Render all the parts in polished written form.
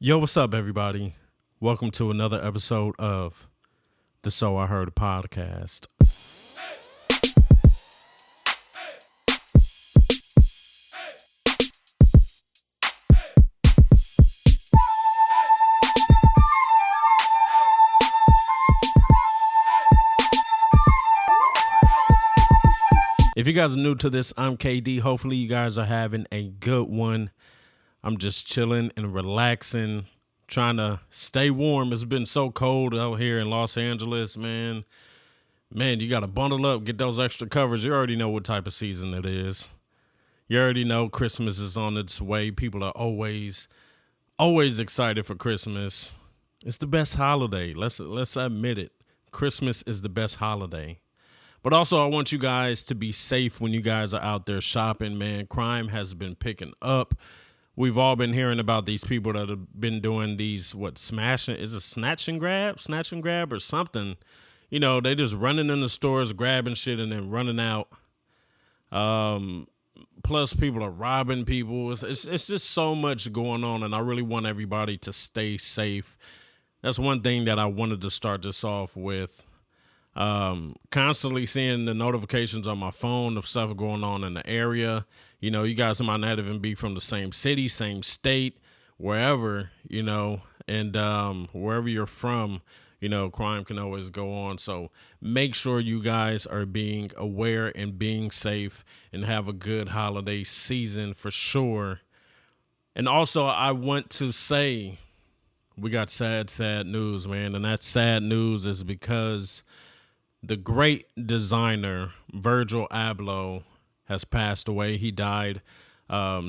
Yo, what's up, everybody? Welcome to another episode of the So I Heard podcast. If you guys are new to this, I'm KD. Hopefully, you guys are having a good one. I'm just chilling and relaxing, trying to stay warm. It's been so cold out here in Los Angeles, man. Man, you got to bundle up, get those extra covers. You already know what type of season it is. You already know Christmas is on its way. People are always excited for Christmas. It's the best holiday. Let's admit it. Christmas is the best holiday. But also, I want you guys to be safe when you guys are out there shopping, man. Crime has been picking up. We've all been hearing about these people that have been doing these, smashing, is it snatch and grab or something. You know, they just running in the stores, grabbing shit and then running out. Plus people are robbing people. It's just so much going on, and I really want everybody to stay safe. That's one thing that I wanted to start this off with. Constantly seeing the notifications on my phone of stuff going on in the area. You know, you guys might not even be from the same city, same state, wherever, you know, and wherever you're from, you know, crime can always go on. So make sure you guys are being aware and being safe and have a good holiday season for sure. And also, I want to say we got sad news, man. And that sad news is because the great designer Virgil Abloh has passed away. He died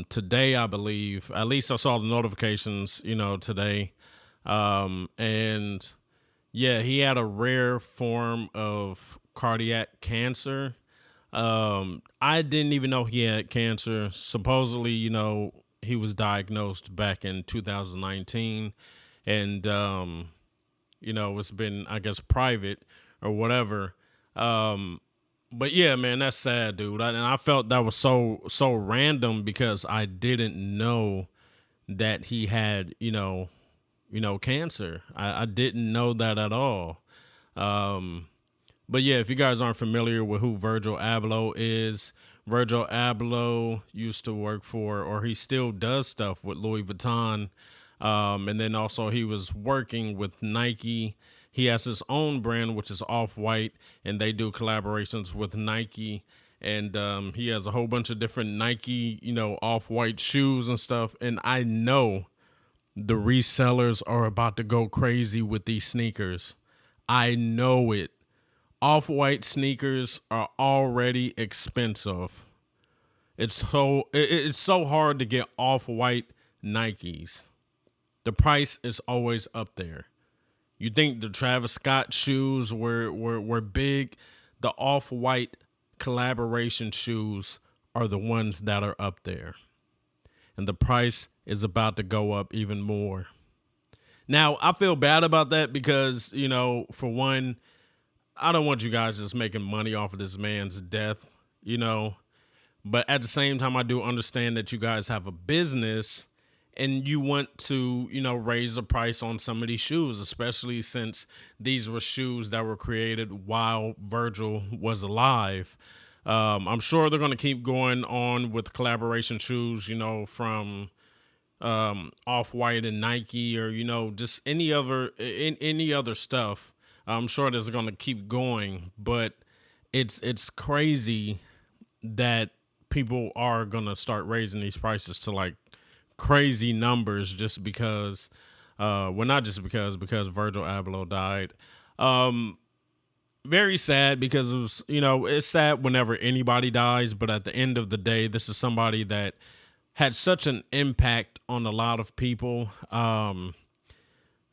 today, I believe. At least I saw the notifications, you know, today. And yeah, he had a rare form of cardiac cancer. I didn't even know he had cancer. Supposedly, you know, he was diagnosed back in 2019. And, you know, it's been, I guess, private or whatever. But yeah, man, that's sad, dude. And I felt that was so random because I didn't know that he had, you know, cancer. I didn't know that at all. But yeah, if you guys aren't familiar with who Virgil Abloh is, Virgil Abloh used to work for, or he still does stuff with Louis Vuitton. And then also he was working with Nike. He has his own brand, which is Off-White, and they do collaborations with Nike. And he has a whole bunch of different Nike, you know, Off-White shoes and stuff. And I know the resellers are about to go crazy with these sneakers. I know it. Off-White sneakers are already expensive. It's so hard to get Off-White Nikes. The price is always up there. You think the Travis Scott shoes were big? The Off-White collaboration shoes are the ones that are up there. And the price is about to go up even more. Now, I feel bad about that because, you know, for one, I don't want you guys just making money off of this man's death, you know. But at the same time, I do understand that you guys have a business and you want to, you know, raise the price on some of these shoes, especially since these were shoes that were created while Virgil was alive. I'm sure they're going to keep going on with collaboration shoes, you know, from Off-White and Nike, or, you know, just any other stuff. I'm sure this is going to keep going, but it's crazy that people are going to start raising these prices to like crazy numbers just because, not just because Virgil Abloh died. Very sad because it was, you know, it's sad whenever anybody dies, but at the end of the day, this is somebody that had such an impact on a lot of people.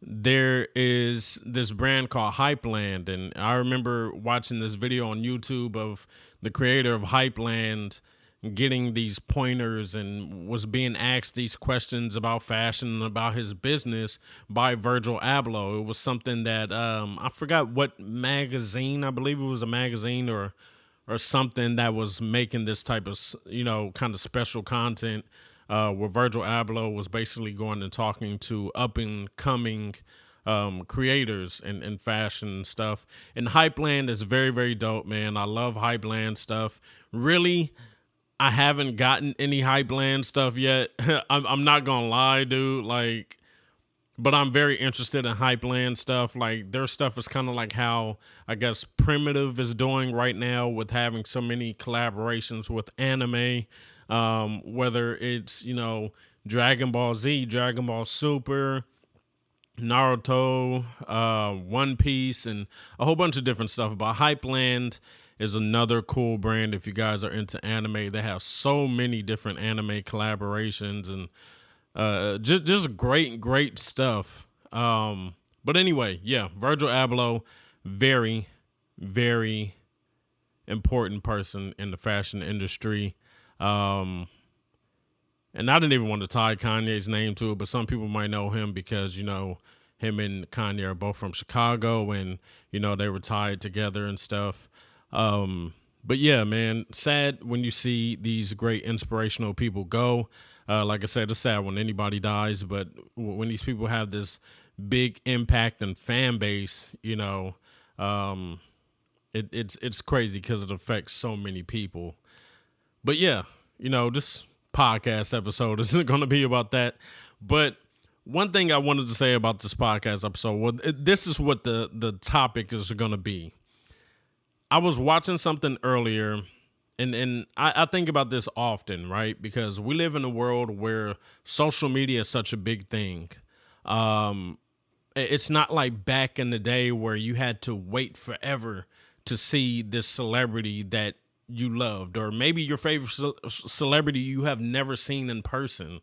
There is this brand called Hypeland, and I remember watching this video on YouTube of the creator of Hypeland getting these pointers and was being asked these questions about fashion and about his business by Virgil Abloh. It was something that I forgot what magazine. I believe it was a magazine or something that was making this type of, you know, kind of special content where Virgil Abloh was basically going and talking to up and coming creators in fashion and stuff. And Hypeland is very, very dope, man. I love Hypeland stuff. Really, I haven't gotten any Hypeland stuff yet. I'm not gonna lie, dude. Like, but I'm very interested in Hypeland stuff. Like, their stuff is kind of like how I guess Primitive is doing right now with having so many collaborations with anime. Whether it's, Dragon Ball Z, Dragon Ball Super, Naruto, One Piece, and a whole bunch of different stuff. But Hypeland is another cool brand if you guys are into anime. They have so many different anime collaborations and just great stuff. But anyway, yeah, Virgil Abloh, very, very important person in the fashion industry. And I didn't even want to tie Kanye's name to it, but some people might know him because, him and Kanye are both from Chicago and, they were tied together and stuff. But yeah, man, sad when you see these great inspirational people go. Like I said, it's sad when anybody dies, but when these people have this big impact and fan base, it's crazy because it affects so many people. But yeah, this podcast episode isn't going to be about that. But one thing I wanted to say about this podcast episode, well, this is what the topic is going to be. I was watching something earlier, and I think about this often, right? Because we live in a world where social media is such a big thing. It's not like back in the day where you had to wait forever to see this celebrity that you loved, or maybe your favorite celebrity you have never seen in person.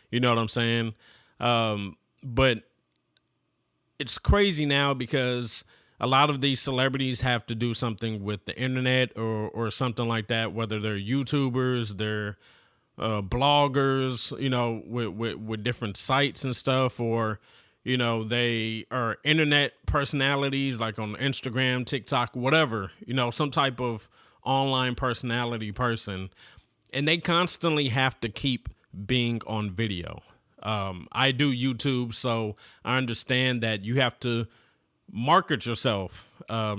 You know what I'm saying? But it's crazy now because a lot of these celebrities have to do something with the internet or something like that, whether they're YouTubers, they're bloggers, with different sites and stuff, or, they are internet personalities like on Instagram, TikTok, whatever, some type of online personality person. And they constantly have to keep being on video. I do YouTube, so I understand that you have to market yourself.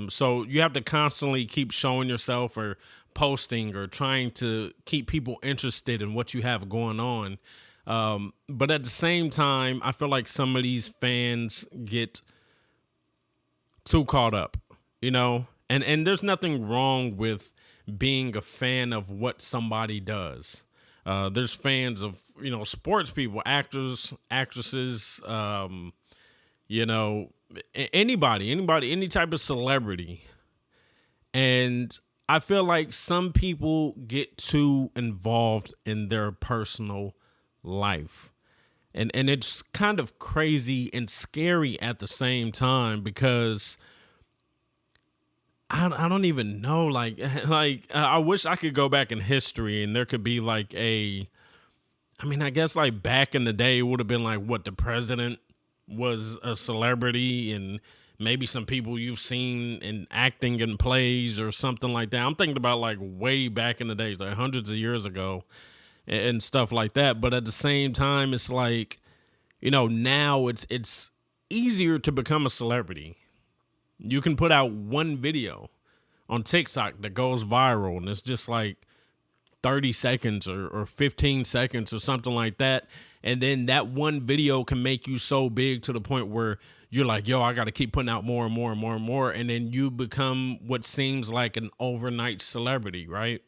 So you have to constantly keep showing yourself or posting or trying to keep people interested in what you have going on. But at the same time, I feel like some of these fans get too caught up, and there's nothing wrong with being a fan of what somebody does. There's fans of, sports people, actors, actresses, anybody, any type of celebrity. And I feel like some people get too involved in their personal life. And it's kind of crazy and scary at the same time because I don't even know, like I wish I could go back in history and there could be like I guess like back in the day it would have been like what the president was a celebrity and maybe some people you've seen in acting in plays or something like that. I'm thinking about like way back in the days, like hundreds of years ago and stuff like that. But at the same time, it's like, now it's easier to become a celebrity. You can put out one video on TikTok that goes viral and it's just like 30 seconds or 15 seconds or something like that. And then that one video can make you so big to the point where you're like, yo, I got to keep putting out more and more and more and more. And then you become what seems like an overnight celebrity, right?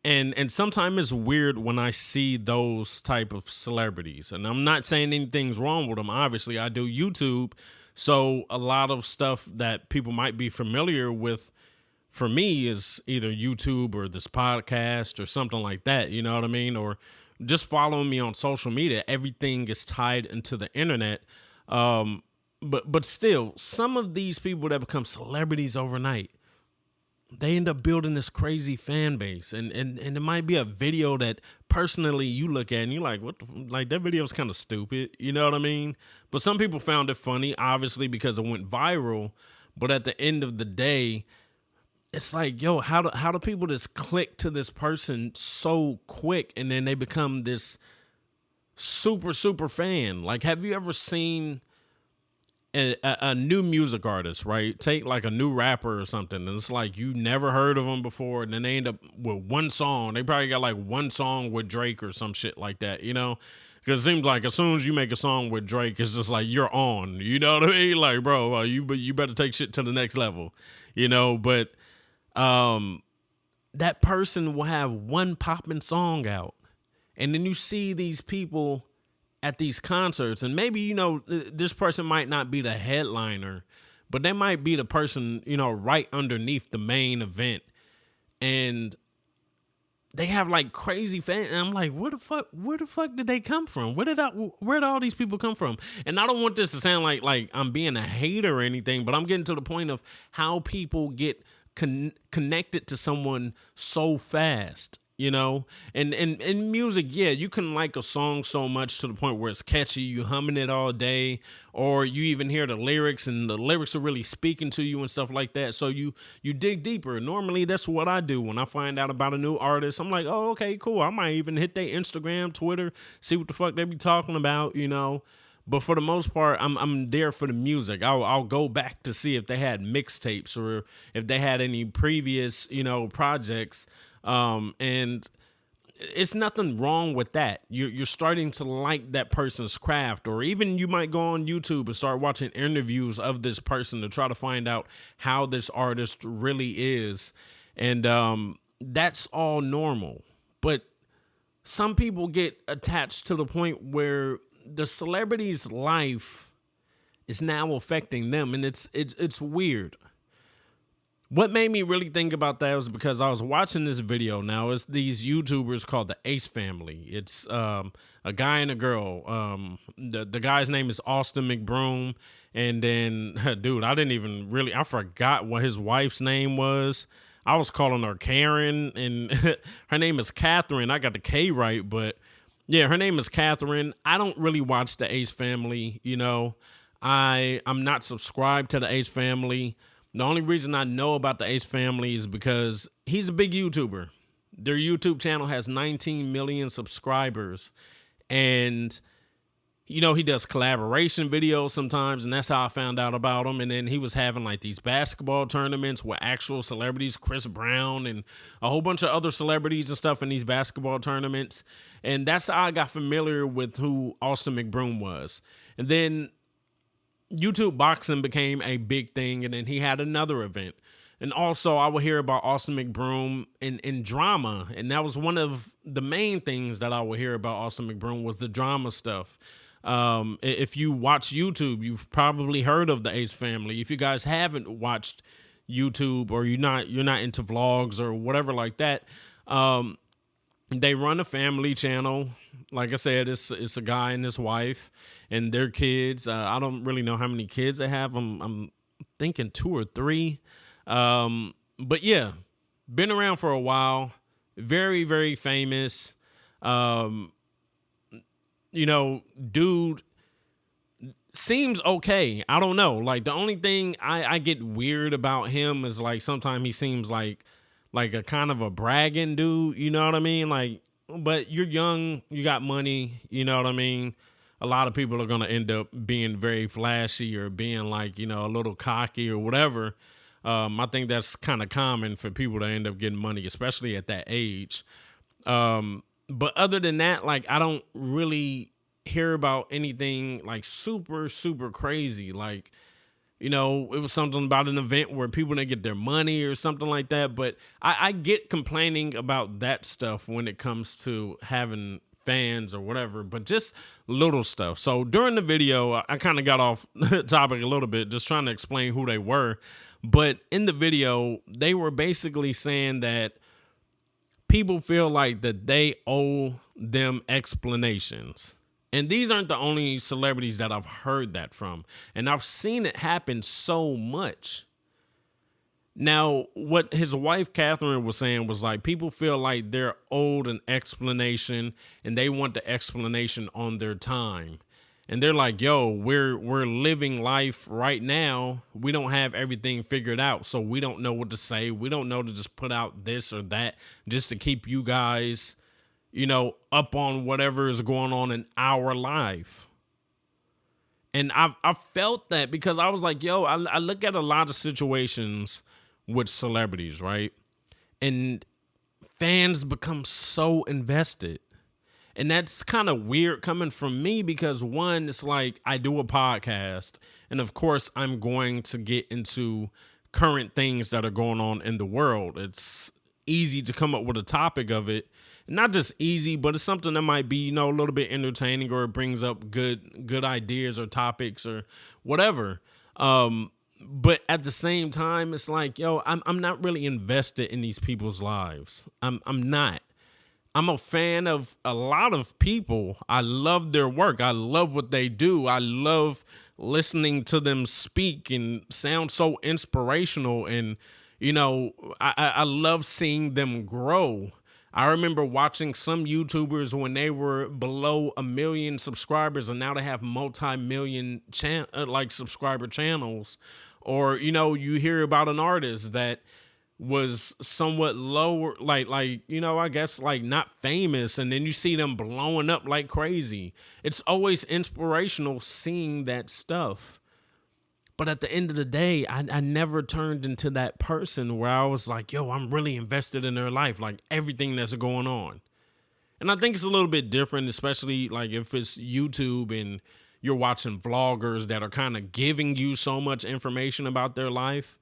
And sometimes it's weird when I see those type of celebrities. And I'm not saying anything's wrong with them. Obviously, I do YouTube. So a lot of stuff that people might be familiar with for me is either YouTube or this podcast or something like that. You know what I mean? Or just following me on social media. Everything is tied into the internet. But still, some of these people that become celebrities overnight, they end up building this crazy fan base. And it might be a video that personally you look at and you're like, like that video is kind of stupid. You know what I mean? But some people found it funny, obviously, because it went viral. But at the end of the day, it's like, yo, how do people just click to this person so quick, and then they become this super fan? Like, have you ever seen a new music artist, right? Take like a new rapper or something, and it's like you never heard of them before, and then they end up with one song. They probably got like one song with Drake or some shit like that, you know? Because it seems like as soon as you make a song with Drake, it's just like you're on. You know what I mean? Like, bro, you better take shit to the next level, you know? But that person will have one popping song out, and then you see these people at these concerts, and maybe, you know, this person might not be the headliner, but they might be the person, you know, right underneath the main event, and they have like crazy fans, and I'm like, where the fuck did they come from? Where did all these people come from? And I don't want this to sound like I'm being a hater or anything, but I'm getting to the point of how people get connected to someone so fast, you know? And in music, yeah, you can like a song so much to the point where it's catchy, you humming it all day, or you even hear the lyrics and the lyrics are really speaking to you and stuff like that. So you dig deeper. Normally that's what I do when I find out about a new artist. I'm like, oh, okay, cool. I might even hit their Instagram, Twitter, see what the fuck they be talking about, you know? But for the most part, I'm there for the music. I'll go back to see if they had mixtapes or if they had any previous, you know, projects. And it's nothing wrong with that. You're starting to like that person's craft, or even you might go on YouTube and start watching interviews of this person to try to find out how this artist really is. And that's all normal. But some people get attached to the point where the celebrity's life is now affecting them, and it's weird. What made me really think about that was because I was watching this video. Now it's these YouTubers called the Ace Family. It's a guy and a girl. The guy's name is Austin McBroom, and then dude, I forgot what his wife's name was. I was calling her Karen, and her name is Catherine. I got the K right, but yeah, her name is Catherine. I don't really watch the Ace Family, you know. I'm not subscribed to the Ace Family. The only reason I know about the Ace Family is because he's a big YouTuber. Their YouTube channel has 19 million subscribers. And, you know, he does collaboration videos sometimes, and that's how I found out about him. And then he was having like these basketball tournaments with actual celebrities, Chris Brown and a whole bunch of other celebrities and stuff in these basketball tournaments. And that's how I got familiar with who Austin McBroom was. And then YouTube boxing became a big thing, and then he had another event. And also I would hear about Austin McBroom in drama, and that was one of the main things that I would hear about Austin McBroom was the drama stuff. If you watch YouTube, you've probably heard of the Ace Family. If you guys haven't watched YouTube, or you're not into vlogs or whatever like that, they run a family channel. Like I said, it's a guy and his wife and their kids. I don't really know how many kids they have. I'm thinking 2 or 3. But yeah, been around for a while. Very, very famous. You know, dude seems okay. I don't know. Like, the only thing I get weird about him is like sometimes he seems like a kind of a bragging dude, you know what I mean? Like, but you're young, you got money, you know what I mean? A lot of people are going to end up being very flashy or being like, you know, a little cocky or whatever. I think that's kind of common for people to end up getting money, especially at that age. But other than that, like, I don't really hear about anything like super, super crazy. Like, you know, it was something about an event where people didn't get their money or something like that. But I get complaining about that stuff when it comes to having fans or whatever, but just little stuff. So during the video, I kind of got off topic a little bit, just trying to explain who they were. But in the video, they were basically saying that people feel like that they owe them explanations. And these aren't the only celebrities that I've heard that from. And I've seen it happen so much. Now, what his wife, Catherine, was saying was like, people feel like they're owed an explanation and they want the explanation on their time. and they're like, yo, we're living life right now. We don't have everything figured out, so we don't know what to say. We don't know to just put out this or that just to keep you guys, up on whatever is going on in our life. And I felt that because I was like, yo, I look at a lot of situations with celebrities, right? And fans become so invested. And that's kind of weird coming from me because one, it's like I do a podcast, and of course I'm going to get into current things that are going on in the world. It's easy to come up with a topic of it. Not just easy, but it's something that might be, a little bit entertaining, or it brings up good ideas or topics or whatever. But at the same time, it's like, yo, I'm not really invested in these people's lives. I'm not. I'm a fan of a lot of people. I love their work. I love what they do. I love listening to them speak and sound so inspirational. And, I love seeing them grow. I remember watching some YouTubers when they were below 1 million subscribers, and now they have multi-million subscriber channels. Or, you hear about an artist that was somewhat lower, I guess not famous, and then you see them blowing up like crazy. It's always inspirational seeing that stuff. But at the end of the day, I never turned into that person where I was like, yo, I'm really invested in their life, like everything that's going on. And I think it's a little bit different, especially like if it's YouTube and you're watching vloggers that are kind of giving you so much information about their life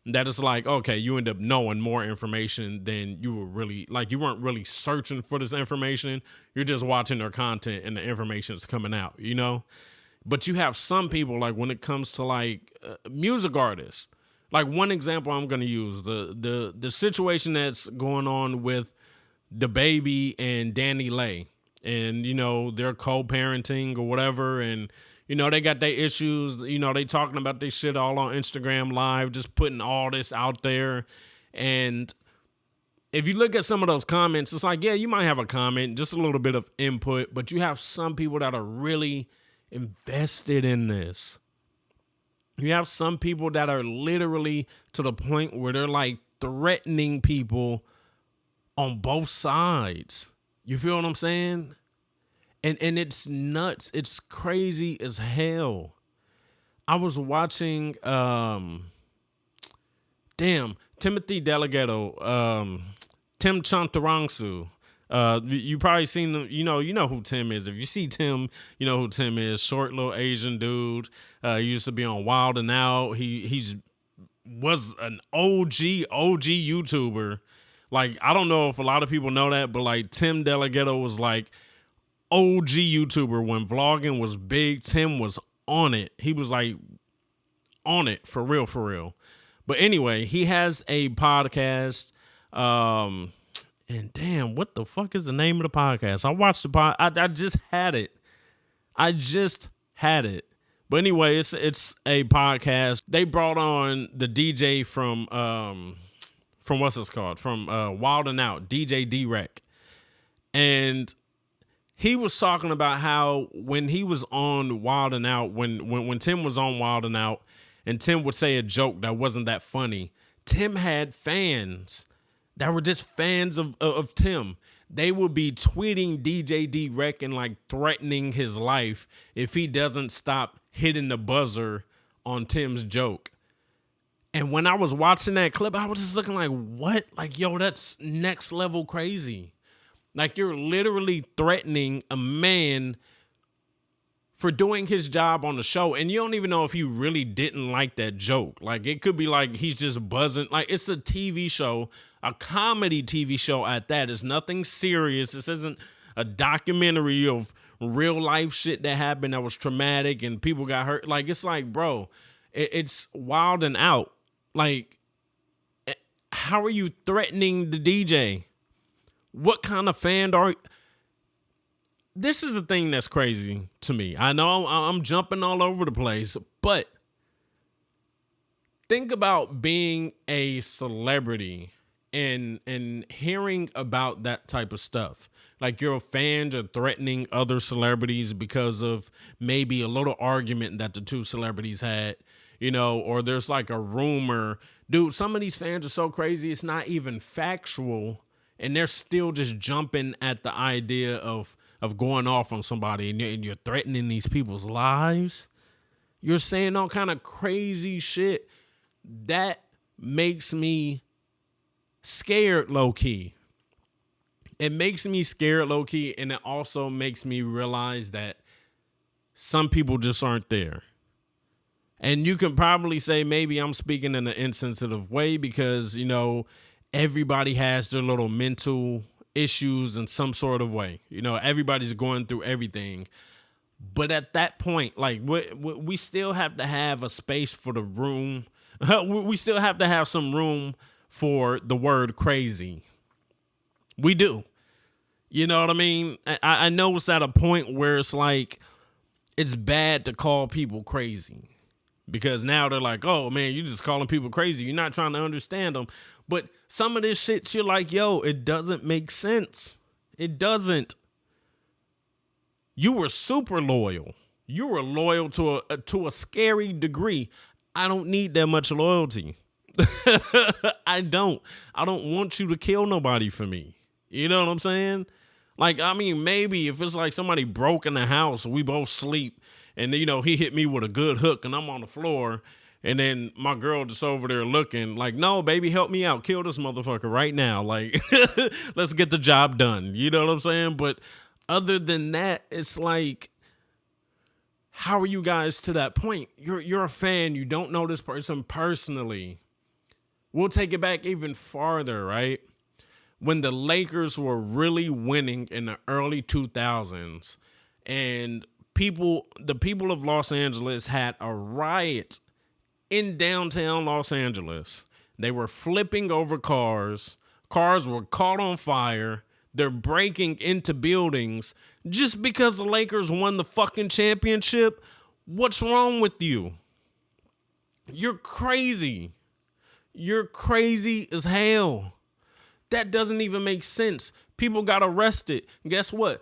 that it's like, okay, you end up knowing more information than you were really, like, you weren't really searching for this information. You're just watching their content and the information is coming out, But you have some people, like when it comes to music artists, like one example I'm going to use, the situation that's going on with DaBaby and Danny Lay, and, they're co-parenting or whatever. And, they got their issues, they talking about this shit all on Instagram Live, just putting all this out there. And if you look at some of those comments, it's like, yeah, you might have a comment, just a little bit of input, but you have some people that are really invested in this. You have some people that are literally to the point where they're like threatening people on both sides. You feel what I'm saying? And it's nuts. It's crazy as hell. I was watching Timothy Delgado, Tim Chantarangsu. You probably seen them, you know who Tim is. If you see Tim, you know who Tim is. Short little Asian dude. He used to be on Wild and Out. He was an OG YouTuber. Like, I don't know if a lot of people know that, but like Tim Delgado was like OG YouTuber when vlogging was big. Tim was on it. He was like on it for real. But anyway, he has a podcast. And damn, what the fuck is the name of the podcast? I watched the I just had it. But anyway, it's a podcast. They brought on the DJ from what's this called? From Wild and Out, DJ D-Rec. And he was talking about how when he was on Wild and Out, when Tim was on Wild and Out, and Tim would say a joke that wasn't that funny, Tim had fans that were just fans of Tim. They would be tweeting DJ D-Rec and like threatening his life if he doesn't stop hitting the buzzer on Tim's joke. And when I was watching that clip, I was just looking like, what? Like, yo, that's next level crazy. Like, you're literally threatening a man for doing his job on the show, and you don't even know if he really didn't like that joke. Like, it could be like he's just buzzing. Like, it's a TV show, a comedy TV show at that. It's nothing serious. This isn't a documentary of real life shit that happened that was traumatic and people got hurt. Like, it's like, bro, it's Wild and Out. Like, how are you threatening the DJ? What kind of fan are you? This is the thing that's crazy to me. I know I'm jumping all over the place, but think about being a celebrity and hearing about that type of stuff. Like your fans are threatening other celebrities because of maybe a little argument that the two celebrities had, or there's like a rumor. Dude, some of these fans are so crazy, it's not even factual, and they're still just jumping at the idea of going off on somebody, and you're threatening these people's lives. You're saying all kind of crazy shit. That makes me scared low key. It makes me scared low key, and it also makes me realize that some people just aren't there. And you can probably say maybe I'm speaking in an insensitive way because, everybody has their little mental issues in some sort of way. Everybody's going through everything. But at that point, like we still have to have a space for the room. We still have to have some room for the word crazy. We do. You know what I mean? I know it's at a point where it's like, it's bad to call people crazy because now they're like, oh man, you're just calling people crazy. You're not trying to understand them. But some of this shit, you're like, yo, it doesn't make sense. It doesn't. You were super loyal. You were loyal to a scary degree. I don't need that much loyalty. I don't want you to kill nobody for me. You know what I'm saying? Like, I mean, maybe if it's like somebody broke in the house, we both sleep, and he hit me with a good hook and I'm on the floor, and then my girl just over there looking like, no, baby, help me out. Kill this motherfucker right now. Like, let's get the job done. You know what I'm saying? But other than that, it's like, how are you guys to that point? You're a fan. You don't know this person personally. We'll take it back even farther, right? When the Lakers were really winning in the early 2000s, and the people of Los Angeles had a riot in downtown Los Angeles. They were flipping over cars. Cars were caught on fire. They're breaking into buildings just because the Lakers won the fucking championship. What's wrong with you? You're crazy. You're crazy as hell. That doesn't even make sense. People got arrested. Guess what?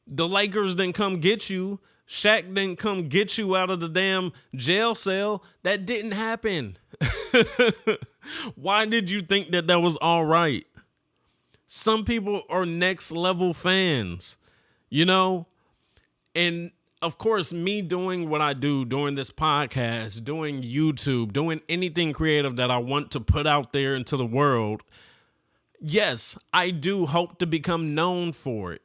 The Lakers didn't come get you. Shaq didn't come get you out of the damn jail cell. That didn't happen. Why did you think that was all right? Some people are next level fans, And of course, me doing what I do, doing this podcast, doing YouTube, doing anything creative that I want to put out there into the world. Yes, I do hope to become known for it,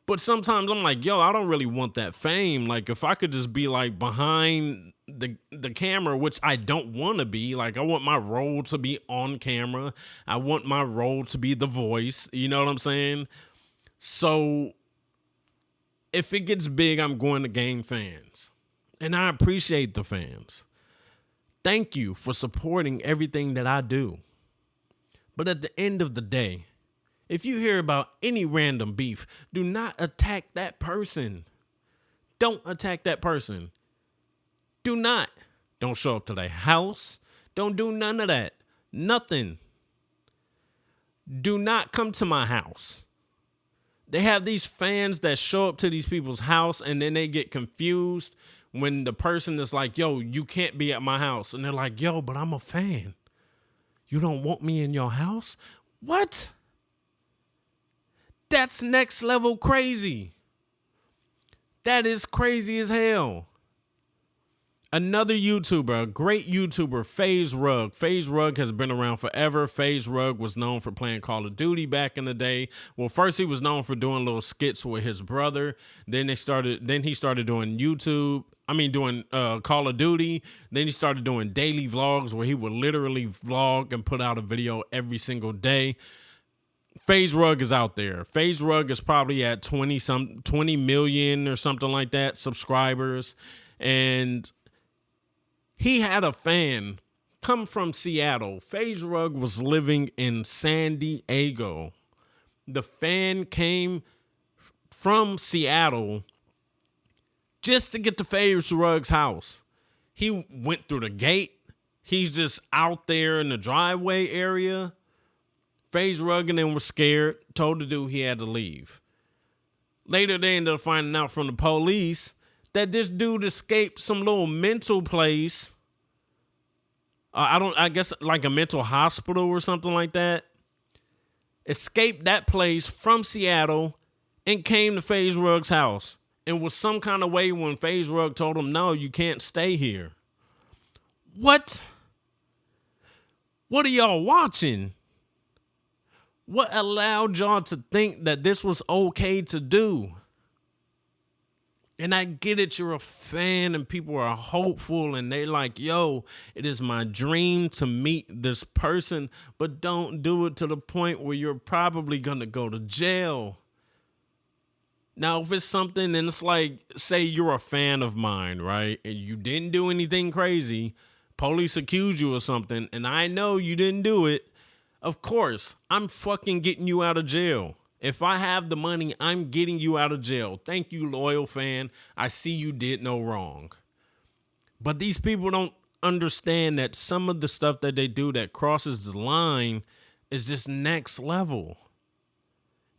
But sometimes I'm like, yo, I don't really want that fame. Like, if I could just be like behind the camera, which I don't want to be. Like, I want my role to be on camera. I want my role to be the voice. You know what I'm saying? So if it gets big, I'm going to gain fans. And I appreciate the fans. Thank you for supporting everything that I do. But at the end of the day, if you hear about any random beef, do not attack that person. Don't attack that person. Do not. Don't show up to their house. Don't do none of that. Nothing. Do not come to my house. They have these fans that show up to these people's house and then they get confused when the person is like, yo, you can't be at my house. And they're like, yo, but I'm a fan. You don't want me in your house? What? That's next level crazy. That is crazy as hell. Another YouTuber, a great YouTuber, FaZe Rug. FaZe Rug has been around forever. FaZe Rug was known for playing Call of Duty back in the day. Well, first he was known for doing little skits with his brother. Then he started doing doing Call of Duty. Then he started doing daily vlogs where he would literally vlog and put out a video every single day. FaZe Rug is out there. FaZe Rug is probably at 20 million or something like that subscribers. And he had a fan come from Seattle. FaZe Rug was living in San Diego. The fan came from Seattle just to get to FaZe Rug's house. He went through the gate. He's just out there in the driveway area. FaZe Rug and them were scared, told the dude he had to leave. Later, they ended up finding out from the police that this dude escaped some little mental place. I guess like a mental hospital or something like that. Escaped that place from Seattle and came to FaZe Rug's house. And was some kind of way when FaZe Rug told him, no, you can't stay here. What? What are y'all watching? What allowed y'all to think that this was okay to do? And I get it, you're a fan and people are hopeful and they like, yo, it is my dream to meet this person, but don't do it to the point where you're probably going to go to jail. Now, if it's something and it's like, say you're a fan of mine, right? And you didn't do anything crazy. Police accuse you of something and I know you didn't do it. Of course, I'm fucking getting you out of jail. If I have the money, I'm getting you out of jail. Thank you, loyal fan. I see you did no wrong. But these people don't understand that some of the stuff that they do that crosses the line is just next level.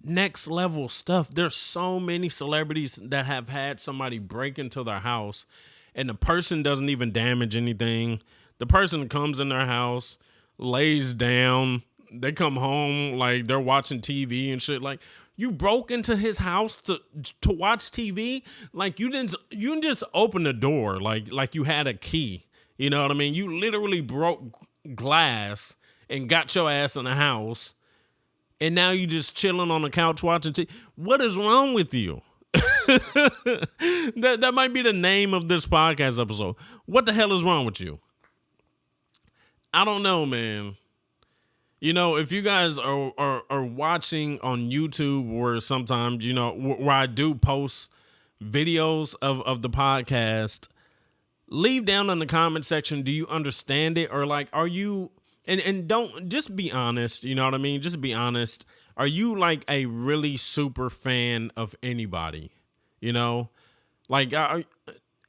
Next level stuff. There's so many celebrities that have had somebody break into their house and the person doesn't even damage anything. The person comes in their house, lays down, they come home like they're watching TV and shit. Like, you broke into his house to watch TV? Like, you didn't just open the door like you had a key. You know what I mean? You literally broke glass and got your ass in the house. And now you just chilling on the couch watching TV. What is wrong with you? that might be the name of this podcast episode. What the hell is wrong with you? I don't know, man. You know, if you guys are watching on YouTube or sometimes, you know, where I do post videos of the podcast, leave down in the comment section, do you understand it? Or like, are you, and don't, just be honest, you know what I mean? Just be honest. Are you like a really super fan of anybody? You know, like,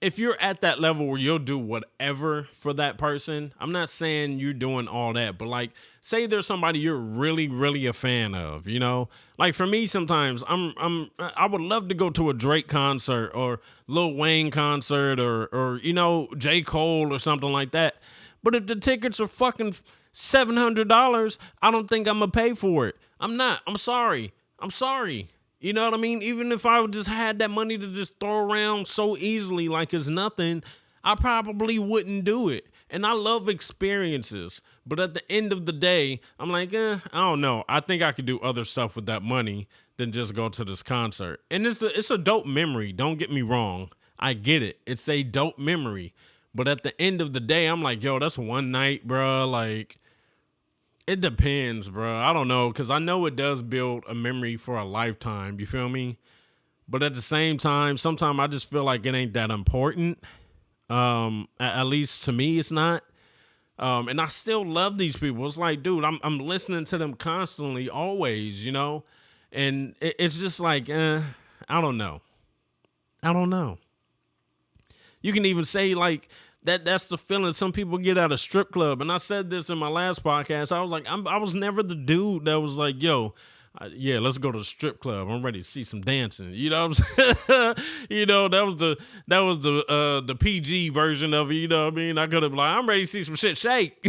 if you're at that level where you'll do whatever for that person, I'm not saying you're doing all that, but like, say there's somebody you're really, really a fan of, you know, like for me, sometimes I would love to go to a Drake concert or Lil Wayne concert or, you know, J. Cole or something like that. But if the tickets are fucking $700, I don't think I'm gonna pay for it. I'm not. I'm sorry. You know what I mean? Even if I just had that money to just throw around so easily like it's nothing, I probably wouldn't do it. And I love experiences. But at the end of the day, I'm like, I don't know. I think I could do other stuff with that money than just go to this concert. And it's a dope memory. Don't get me wrong. I get it. It's a dope memory. But at the end of the day, I'm like, yo, that's one night, bro. Like, it depends, bro. I don't know, because I know it does build a memory for a lifetime. You feel me? But at the same time, sometimes I just feel like it ain't that important. At least to me, it's not. And I still love these people. It's like, dude, I'm listening to them constantly, always, you know? And it's just like, I don't know. You can even say like, that's the feeling some people get at a strip club. And I said this in my last podcast. I was like, I was never the dude that was like, yo, yeah, let's go to the strip club. I'm ready to see some dancing. You know what I'm saying? You know, that was the PG version of it. You know what I mean? I could have been like, I'm ready to see some shit shake.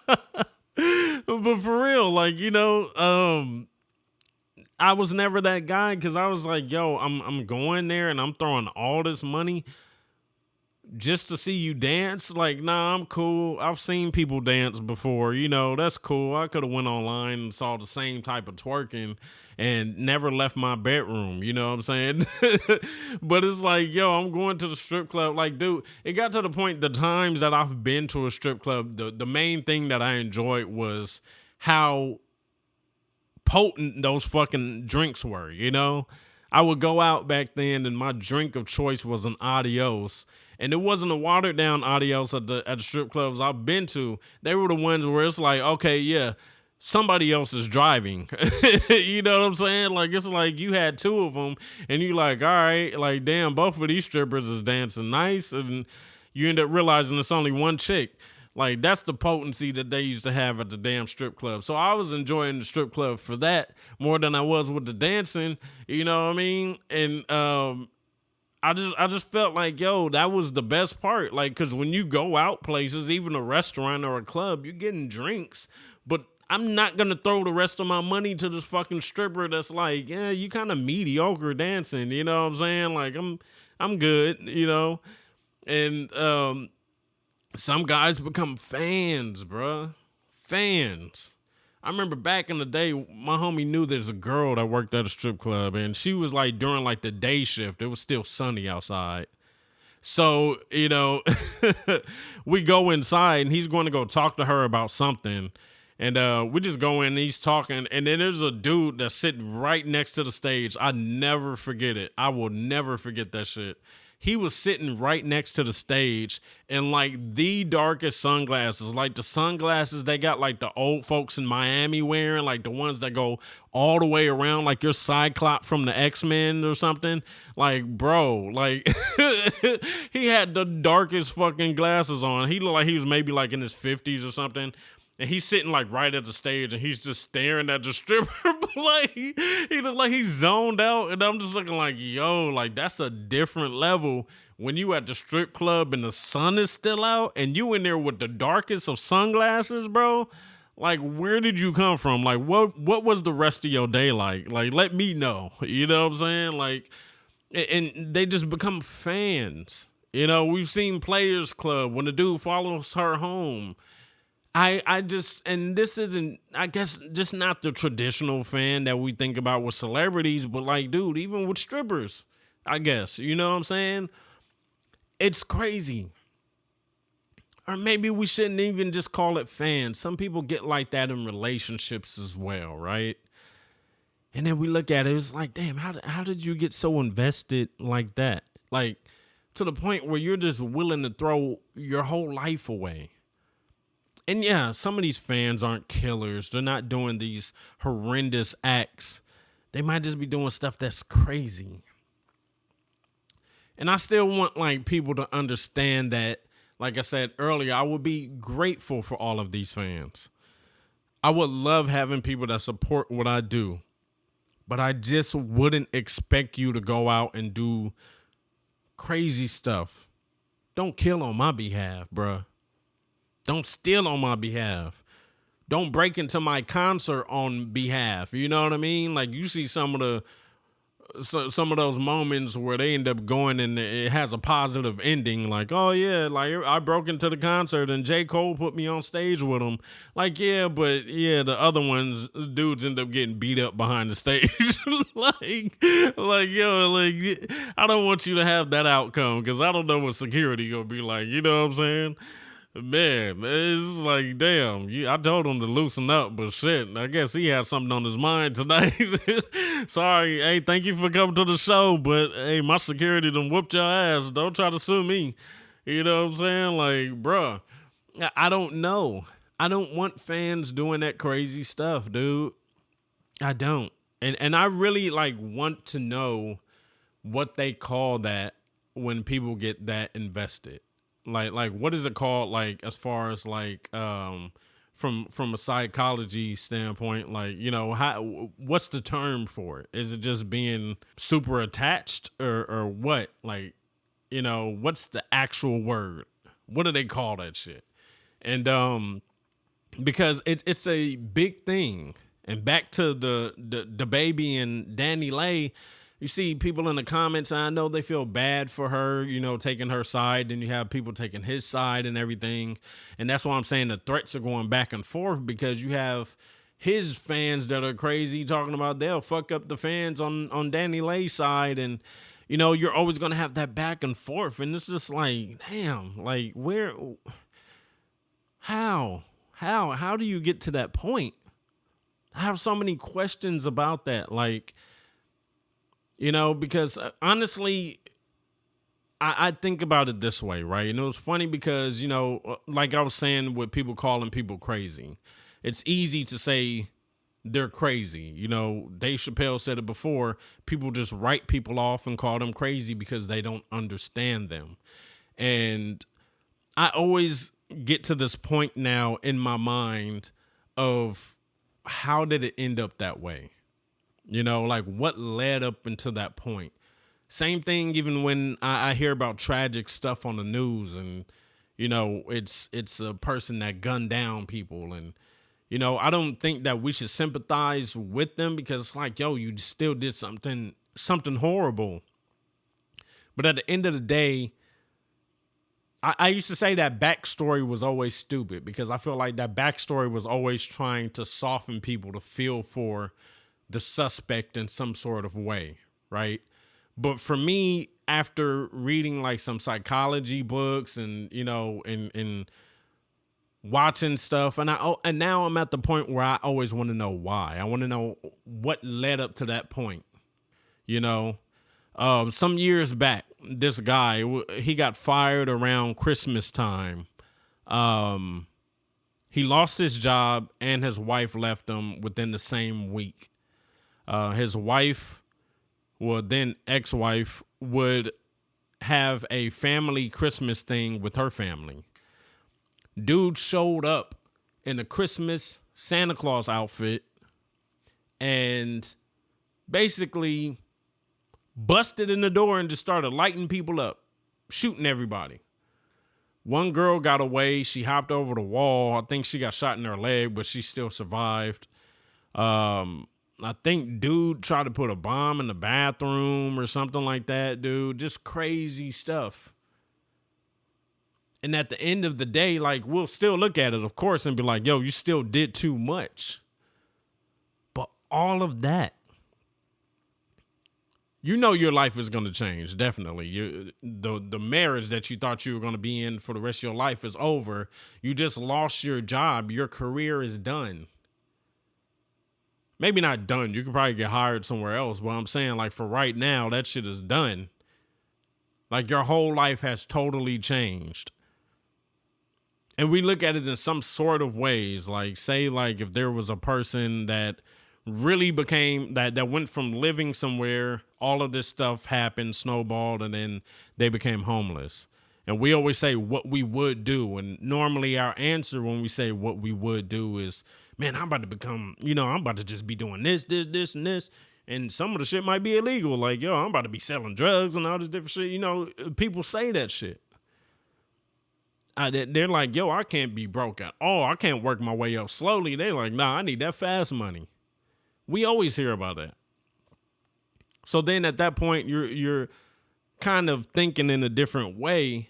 But for real, like, you know, I was never that guy because I was like, yo, I'm going there and I'm throwing all this money just to see you dance. Like, nah, I'm cool. I've seen people dance before, you know, that's cool. I could have went online and saw the same type of twerking and never left my bedroom, you know what I'm saying? But it's like, yo, I'm going to the strip club. Like, dude, it got to the point, the times that I've been to a strip club, the main thing that I enjoyed was how potent those fucking drinks were, you know? I would go out back then and my drink of choice was an Adios. And it wasn't a watered down Adios at the strip clubs I've been to. They were the ones where it's like, okay, yeah, somebody else is driving. You know what I'm saying? Like, it's like you had two of them and you like, all right, like, damn, both of these strippers is dancing nice. And you end up realizing it's only one chick. Like that's the potency that they used to have at the damn strip club. So I was enjoying the strip club for that more than I was with the dancing. You know what I mean? And I just felt like, yo, that was the best part. Like, cause when you go out places, even a restaurant or a club, you're getting drinks, but I'm not gonna throw the rest of my money to this fucking stripper that's like, yeah, you kind of mediocre dancing. You know what I'm saying? Like, I'm good. You know, and some guys become fans, bruh. Fans. I remember back in the day, my homie knew there's a girl that worked at a strip club, and she was like during like the day shift. It was still sunny outside. So, we go inside and he's going to go talk to her about something. And we just go in and he's talking. And then there's a dude that's sitting right next to the stage. I never forget it. I will never forget that shit. He was sitting right next to the stage in like the darkest sunglasses, like the sunglasses they got like the old folks in Miami wearing, like the ones that go all the way around, like your Cyclops from the X-Men or something. Like, bro, like he had the darkest fucking glasses on. He looked like he was maybe like in his 50s or something. And he's sitting like right at the stage and he's just staring at the stripper. Like he look like he's zoned out. And I'm just looking like, yo, like that's a different level when you at the strip club and the sun is still out and you in there with the darkest of sunglasses, bro. Like, where did you come from? Like, what was the rest of your day like? Like, let me know. You know what I'm saying? Like, and they just become fans. You know, we've seen Players Club when the dude follows her home. I just, and this isn't, I guess, just not the traditional fan that we think about with celebrities, but like, dude, even with strippers, I guess, you know what I'm saying? It's crazy. Or maybe we shouldn't even just call it fans. Some people get like that in relationships as well, right? And then we look at it, it's like, damn, how did you get so invested like that? Like, to the point where you're just willing to throw your whole life away. And yeah, some of these fans aren't killers. They're not doing these horrendous acts. They might just be doing stuff that's crazy. And I still want like people to understand that, like I said earlier, I would be grateful for all of these fans. I would love having people that support what I do. But I just wouldn't expect you to go out and do crazy stuff. Don't kill on my behalf, bruh. Don't steal on my behalf. Don't break into my concert on behalf. You know what I mean? Like you see some of those moments where they end up going and it has a positive ending. Like, oh yeah, like I broke into the concert and J. Cole put me on stage with him. Like, yeah, but yeah, the other ones, dudes end up getting beat up behind the stage. like, yo, like I don't want you to have that outcome because I don't know what security gonna be like. You know what I'm saying? Man, it's like, damn, I told him to loosen up, but shit, I guess he had something on his mind tonight. Sorry, hey, thank you for coming to the show, but hey, my security done whooped your ass. Don't try to sue me. You know what I'm saying? Like, bruh, I don't know. I don't want fans doing that crazy stuff, dude. I don't. And I really, like, want to know what they call that when people get that invested. Like what is it called, like as far as like from a psychology standpoint, like, you know, what's the term for it? Is it just being super attached or what? Like, you know, what's the actual word? What do they call that shit? And because it's a big thing. And back to the baby and Danny Lay, you see people in the comments, and I know they feel bad for her, you know, taking her side. Then you have people taking his side and everything. And that's why I'm saying the threats are going back and forth, because you have his fans that are crazy talking about they'll fuck up the fans on Danny Lay's side. And, you know, you're always going to have that back and forth. And it's just like, damn, like how do you get to that point? I have so many questions about that. Like, you know, because honestly, I think about it this way, right? And it was funny because, you know, like I was saying with people calling people crazy, it's easy to say they're crazy. You know, Dave Chappelle said it before, people just write people off and call them crazy because they don't understand them. And I always, get to this point now in my mind of how did it end up that way? Like what led up into that point? Same thing even when I hear about tragic stuff on the news and, it's a person that gunned down people. And, I don't think that we should sympathize with them because it's like, yo, you still did something horrible. But at the end of the day, I used to say that backstory was always stupid because I feel like that backstory was always trying to soften people to feel for the suspect in some sort of way, right? But for me, after reading like some psychology books and, and watching stuff, and now I'm at the point where I always want to know why. I want to know what led up to that point, Some years back, this guy, he got fired around Christmas time. He lost his job and his wife left him within the same week. His wife, then ex-wife, would have a family Christmas thing with her family. Dude showed up in a Christmas Santa Claus outfit and basically busted in the door and just started lighting people up, shooting everybody. One girl got away. She hopped over the wall. I think she got shot in her leg, but she still survived. I think dude tried to put a bomb in the bathroom or something like that, dude. Just crazy stuff. And at the end of the day, like, we'll still look at it, of course, and be like, yo, you still did too much. But all of that, your life is going to change, definitely. The marriage that you thought you were going to be in for the rest of your life is over. You just lost your job. Your career is done. Maybe not done. You could probably get hired somewhere else. But I'm saying, like, for right now, that shit is done. Like, your whole life has totally changed. And we look at it in some sort of ways. Like, say, like, if there was a person that really became, that went from living somewhere, all of this stuff happened, snowballed, and then they became homeless. And we always say what we would do. And normally our answer when we say what we would do is, man, I'm about to become, I'm about to just be doing this, and this. And some of the shit might be illegal. Like, yo, I'm about to be selling drugs and all this different shit. People say that shit. They're like, yo, I can't be broke at all. I can't work my way up slowly. They're like, nah, I need that fast money. We always hear about that. So then at that point, you're kind of thinking in a different way.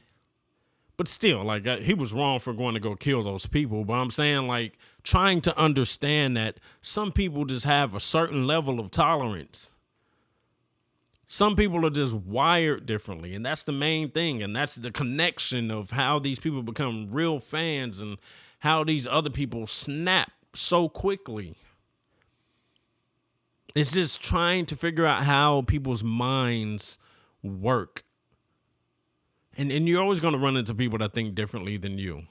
But still, like, he was wrong for going to go kill those people. But I'm saying, like, trying to understand that some people just have a certain level of tolerance. Some people are just wired differently. And that's the main thing. And that's the connection of how these people become real fans and how these other people snap so quickly. It's just trying to figure out how people's minds work. And you're always going to run into people that think differently than you.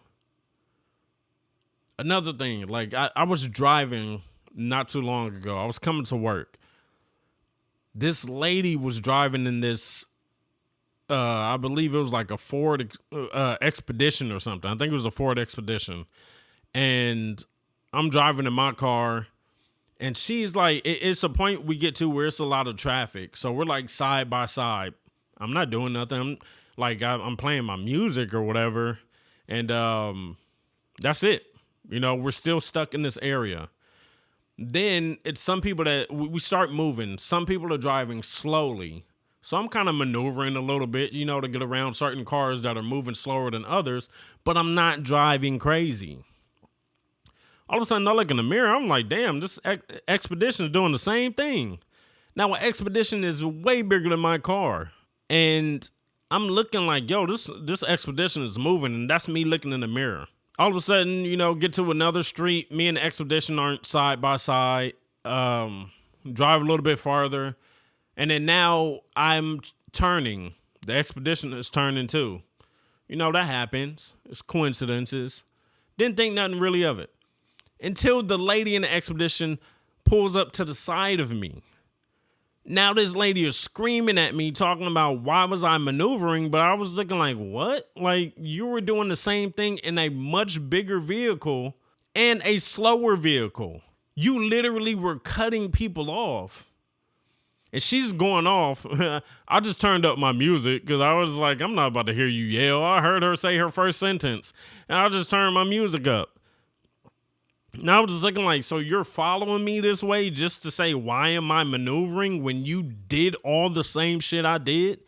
Another thing, like I was driving not too long ago. I was coming to work. This lady was driving in this, I believe it was like a Ford Expedition or something. I think it was a Ford Expedition. And I'm driving in my car. And she's like, it's a point we get to where it's a lot of traffic. So we're like side by side. I'm not doing nothing. I'm playing my music or whatever. And that's it. We're still stuck in this area. Then it's some people that we start moving. Some people are driving slowly. So I'm kind of maneuvering a little bit, to get around certain cars that are moving slower than others. But I'm not driving crazy. All of a sudden, I look in the mirror. I'm like, damn, this Expedition is doing the same thing. Now, an Expedition is way bigger than my car. And I'm looking like, yo, this Expedition is moving. And that's me looking in the mirror. All of a sudden, get to another street. Me and the Expedition aren't side by side. Drive a little bit farther. And then now I'm turning. The Expedition is turning too. That happens. It's coincidences. Didn't think nothing really of it. Until the lady in the Expedition pulls up to the side of me. Now this lady is screaming at me talking about why was I maneuvering, but I was looking like, what? Like, you were doing the same thing in a much bigger vehicle and a slower vehicle. You literally were cutting people off. And she's going off. I just turned up my music because I was like, I'm not about to hear you yell. I heard her say her first sentence, and I just turned my music up. And I was just looking like, so you're following me this way just to say, why am I maneuvering when you did all the same shit I did?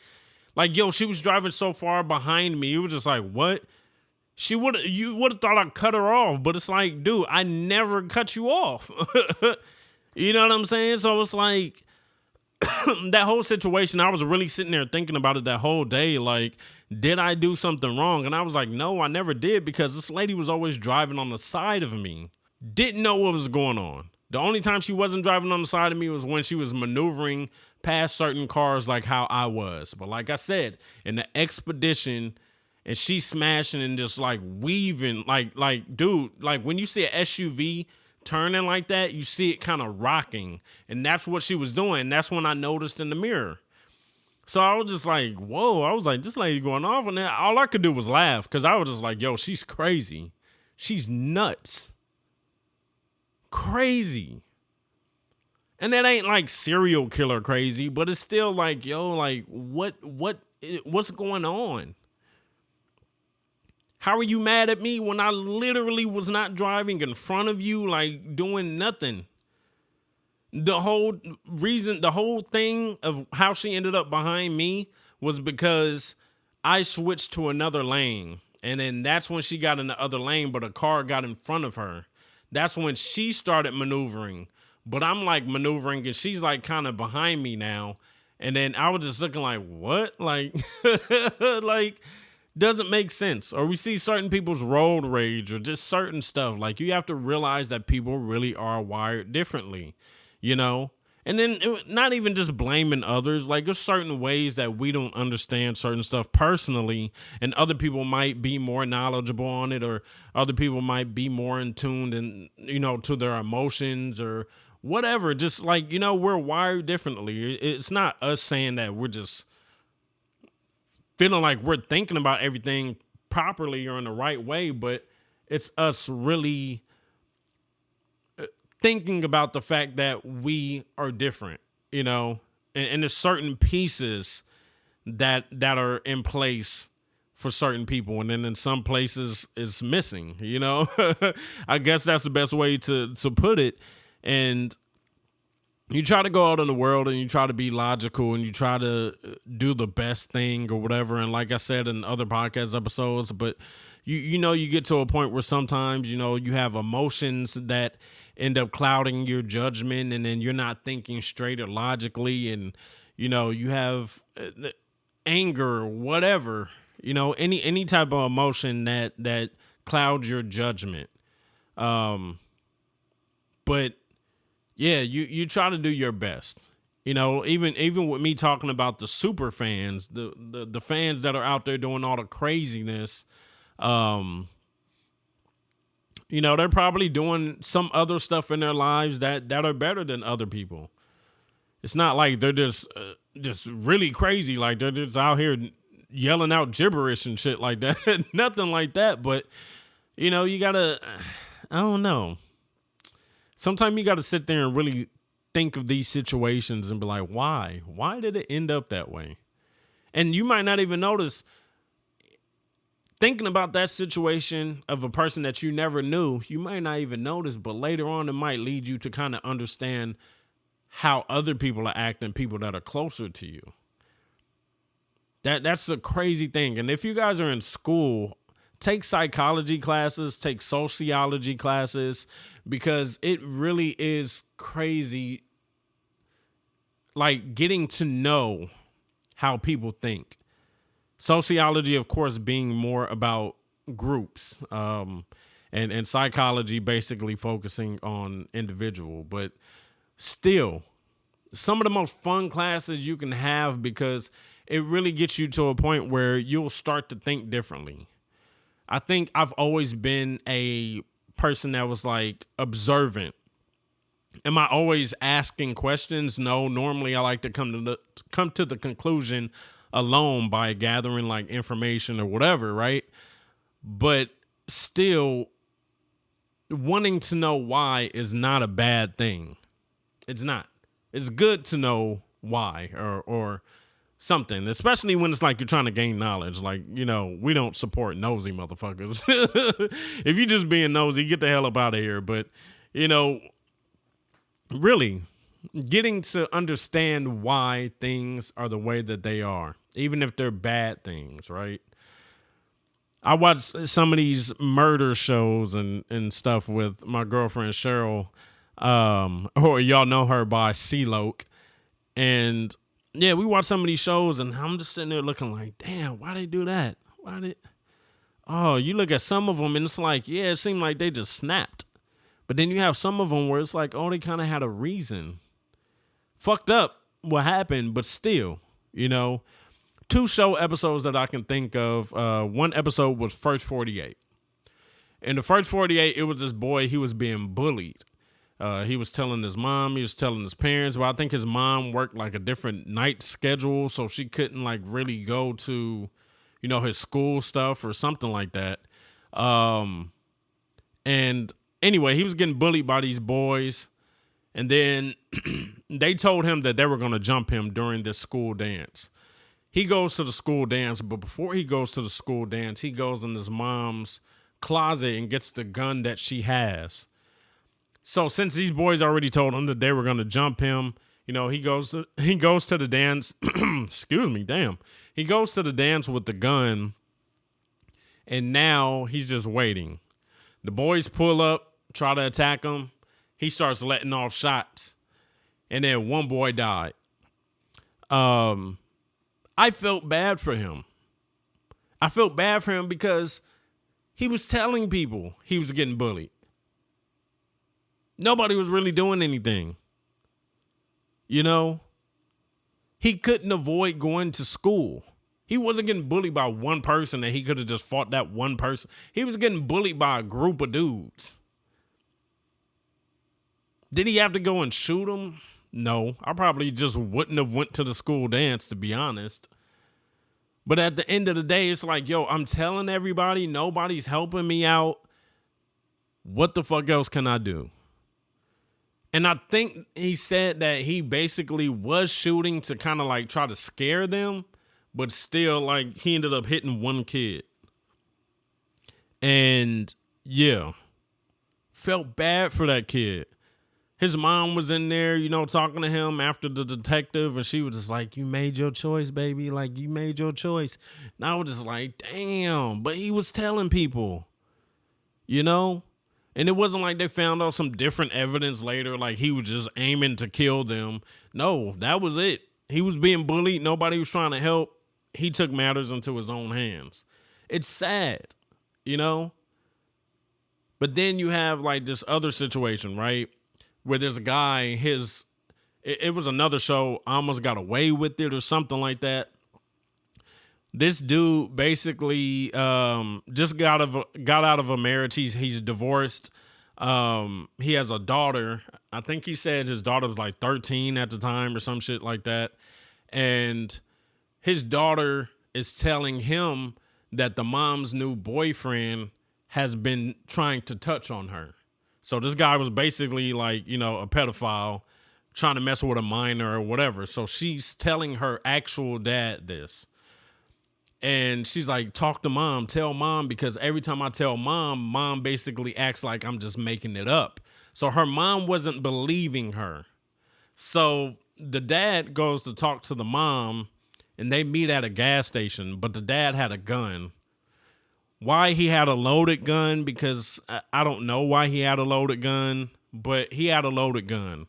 Like, yo, she was driving so far behind me. It was just like, what? You would have thought I cut her off, but it's like, dude, I never cut you off. You know what I'm saying? So it's like, that whole situation, I was really sitting there thinking about it that whole day. Like, did I do something wrong? And I was like, no, I never did, because this lady was always driving on the side of me. Didn't know what was going on. The only time she wasn't driving on the side of me was when she was maneuvering past certain cars like how I was. But like I said, in the Expedition, and she's smashing and just like weaving, like dude, like when you see an SUV turning like that, you see it kind of rocking. And that's what she was doing. That's when I noticed in the mirror. So I was just like, whoa. I was like, this lady going off. And then all I could do was laugh, because I was just like, yo, she's crazy. She's nuts. Crazy. And that ain't like serial killer crazy, but it's still like, yo, like what's going on? How are you mad at me when I literally was not driving in front of you, like doing nothing? The whole thing of how she ended up behind me was because I switched to another lane. And then that's when she got in the other lane, but a car got in front of her. That's when she started maneuvering. But I'm like maneuvering and she's like kind of behind me now. And then I was just looking like, what? Like, like, doesn't make sense. Or we see certain people's road rage or just certain stuff. Like, you have to realize that people really are wired differently, you know? And then not even just blaming others. Like, there's certain ways that we don't understand certain stuff personally, and other people might be more knowledgeable on it, or other people might be more in tune and, you know, to their emotions or whatever. Just like, you know, we're wired differently. It's not us saying that we're just feeling like we're thinking about everything properly or in the right way, but it's us really thinking about the fact that we are different, you know, and there's certain pieces that are in place for certain people, and then in some places it's missing, you know. I guess that's the best way to put it. And you try to go out in the world and you try to be logical and you try to do the best thing or whatever. And like I said in other podcast episodes, but you know, you get to a point where sometimes, you know, you have emotions that end up clouding your judgment, and then you're not thinking straight or logically, and, you know, you have anger or whatever, you know, any type of emotion that clouds your judgment. But yeah, you try to do your best. You know, even with me talking about the super fans, the fans that are out there doing all the craziness, you know, they're probably doing some other stuff in their lives that are better than other people. It's not like they're just really crazy, like they're just out here yelling out gibberish and shit like that. Nothing like that. But, you know, you gotta, I don't know. Sometimes you got to sit there and really think of these situations and be like, why? Why did it end up that way? And you might not even notice, thinking about that situation of a person that you never knew, you might not even notice, but later on it might lead you to kind of understand how other people are acting, people that are closer to you. That's a crazy thing. And if you guys are in school, take psychology classes, take sociology classes, because it really is crazy, like, getting to know how people think. Sociology, of course, being more about groups, and psychology basically focusing on individual. But still, some of the most fun classes you can have, because it really gets you to a point where you'll start to think differently. I think I've always been a person that was like observant. Am I always asking questions? No. Normally, I like to come to the conclusion alone by gathering like information or whatever, right? But still, wanting to know why is not a bad thing. It's not. It's good to know why or something, especially when it's like you're trying to gain knowledge. Like, we don't support nosy motherfuckers. If you just being nosy, get the hell up out of here. But, you know, really getting to understand why things are the way that they are, even if they're bad things, right? I watch some of these murder shows and stuff with my girlfriend Cheryl, or y'all know her by C-Loke. And yeah, we watch some of these shows and I'm just sitting there looking like, damn, why they do that? Oh, you look at some of them and it's like, yeah, it seemed like they just snapped. But then you have some of them where it's like, oh, they kind of had a reason. Fucked up what happened, but still, 2 show episodes that I can think of. One episode was First 48. In the First 48, it was this boy, he was being bullied. He was telling his mom, he was telling his parents, but I think his mom worked like a different night schedule, so she couldn't like really go to, his school stuff or something like that. And anyway, he was getting bullied by these boys. And then they told him that they were going to jump him during this school dance. He goes to the school dance, but before he goes to the school dance, he goes in his mom's closet and gets the gun that she has. So since these boys already told him that they were going to jump him, he goes to the dance. Excuse me, damn. He goes to the dance with the gun, and now he's just waiting. The boys pull up, try to attack him. He starts letting off shots, and then one boy died. I felt bad for him. I felt bad for him because he was telling people he was getting bullied. Nobody was really doing anything. He couldn't avoid going to school. He wasn't getting bullied by one person that he could have just fought that one person. He was getting bullied by a group of dudes. Did he have to go and shoot him? No, I probably just wouldn't have went to the school dance, to be honest. But at the end of the day, it's like, yo, I'm telling everybody, nobody's helping me out. What the fuck else can I do? And I think he said that he basically was shooting to kind of like try to scare them, but still like he ended up hitting one kid. And yeah, felt bad for that kid. His mom was in there, talking to him after the detective, and she was just like, you made your choice, baby. Like, you made your choice. And I was just like, damn. But he was telling people, And it wasn't like they found out some different evidence later, like he was just aiming to kill them. No, that was it. He was being bullied. Nobody was trying to help. He took matters into his own hands. It's sad, But then you have like this other situation, right? Where there's a guy, it was another show, I Almost Got Away with It or something like that. This dude basically just got out of a marriage. He's divorced. He has a daughter. I think he said his daughter was like 13 at the time or some shit like that. And his daughter is telling him that the mom's new boyfriend has been trying to touch on her. So this guy was basically like, a pedophile trying to mess with a minor or whatever. So she's telling her actual dad this. And she's like, talk to mom, tell mom, because every time I tell mom basically acts like I'm just making it up. So her mom wasn't believing her. So the dad goes to talk to the mom and they meet at a gas station, but the dad had a gun. Why he had a loaded gun, because I don't know why he had a loaded gun, but he had a loaded gun.